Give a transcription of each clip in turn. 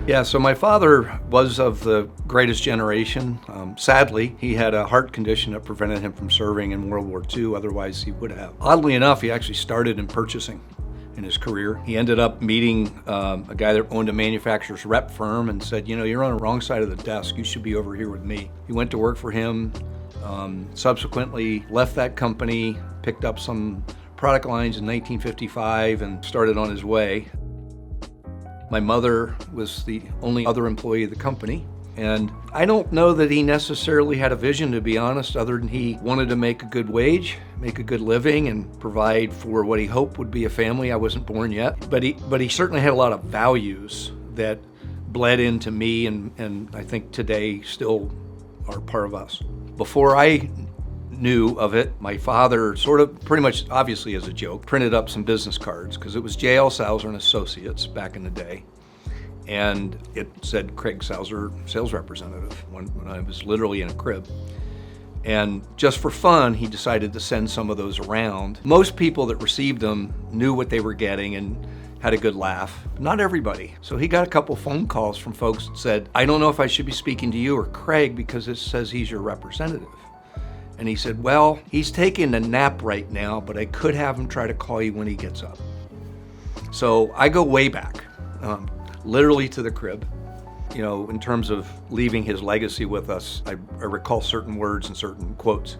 Yeah, so my father was of the greatest generation. Sadly, he had a heart condition that prevented him from serving in World War II, otherwise he would have. Oddly enough, he actually started in purchasing in his career. He ended up meeting a guy that owned a manufacturer's rep firm and said, you know, you're on the wrong side of the desk, you should be over here with me. He went to work for him, subsequently left that company, picked up some product lines in 1955 and started on his way. My mother was the only other employee of the company, and I don't know that he necessarily had a vision, to be honest, other than he wanted to make a good wage, make a good living, and provide for what he hoped would be a family. I wasn't born yet, but he certainly had a lot of values that bled into me, and I think today still are part of us. Before I knew of it, my father sort of, pretty much obviously as a joke, printed up some business cards because it was J.L. Souser and Associates back in the day. And it said Craig Souser, sales representative, when I was literally in a crib. And just for fun, he decided to send some of those around. Most people that received them knew what they were getting and had a good laugh. Not everybody. So he got a couple phone calls from folks that said, I don't know if I should be speaking to you or Craig because it says he's your representative. And he said, well, he's taking a nap right now, but I could have him try to call you when he gets up. So I go way back, literally to the crib. You know, in terms of leaving his legacy with us, I recall certain words and certain quotes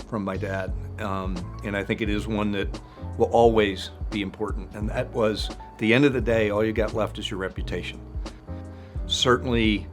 from my dad. And I think it is one that will always be important. And that was, at the end of the day, all you got left is your reputation. Certainly,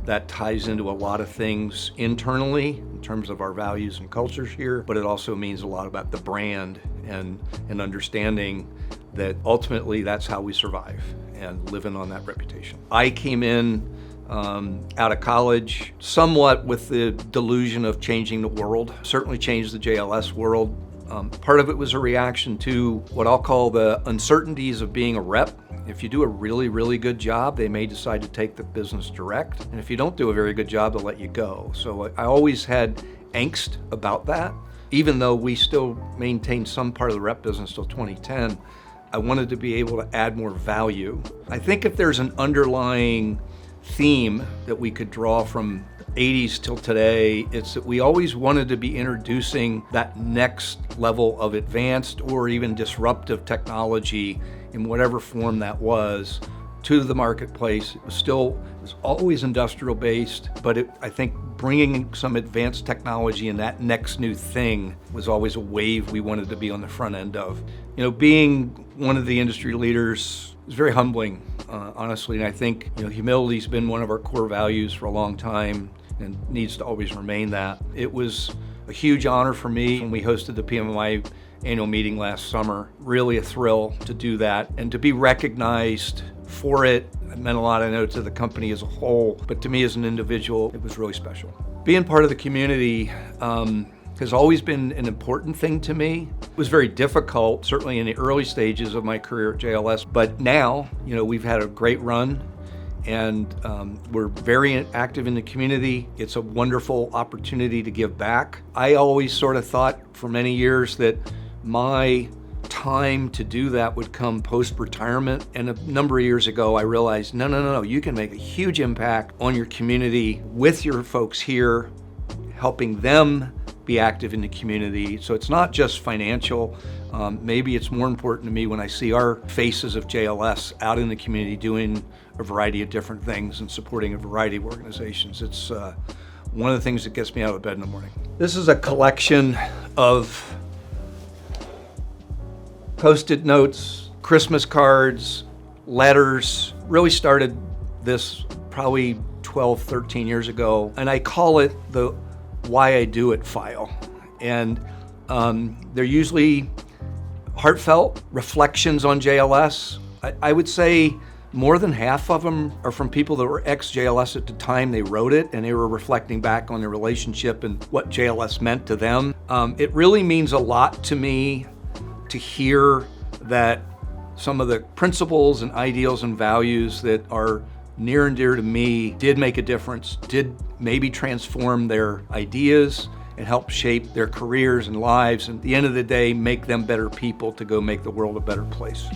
that ties into a lot of things internally in terms of our values and cultures here, but it also means a lot about the brand and understanding that ultimately that's how we survive and living on that reputation. I came in out of college somewhat with the delusion of changing the world, certainly changed the JLS world. Part of it was a reaction to what I'll call the uncertainties of being a rep. If you do a really, really good job, they may decide to take the business direct. And if you don't do a very good job, they'll let you go. So I always had angst about that. Even though we still maintained some part of the rep business till 2010, I wanted to be able to add more value. I think if there's an underlying theme that we could draw from 80s till today, it's that we always wanted to be introducing that next level of advanced or even disruptive technology in whatever form that was to the marketplace. It was always industrial based, but I think bringing some advanced technology and that next new thing was always a wave we wanted to be on the front end of. You know, being one of the industry leaders is very humbling, honestly, and I think, you know, humility's been one of our core values for a long time and needs to always remain that. It was a huge honor for me when we hosted the PMMI Annual Meeting last summer. Really a thrill to do that and to be recognized for it. It meant a lot, I know, to the company as a whole, but to me as an individual, it was really special. Being part of the community has always been an important thing to me. It was very difficult, certainly in the early stages of my career at JLS, but now, you know, we've had a great run and we're very active in the community. It's a wonderful opportunity to give back. I always sort of thought for many years that my time to do that would come post-retirement, and a number of years ago I realized, no, you can make a huge impact on your community with your folks here, helping them be active in the community. So it's not just financial. Maybe it's more important to me when I see our faces of JLS out in the community doing a variety of different things and supporting a variety of organizations. It's one of the things that gets me out of bed in the morning. This is a collection of Post-it notes, Christmas cards, letters. Really started this probably 12, 13 years ago, and I call it the Why I Do It file. And they're usually heartfelt reflections on JLS. I would say more than half of them are from people that were ex-JLS at the time they wrote it, and they were reflecting back on their relationship and what JLS meant to them. It really means a lot to me to hear that some of the principles and ideals and values that are near and dear to me did make a difference, did maybe transform their ideas and help shape their careers and lives, and at the end of the day, make them better people to go make the world a better place.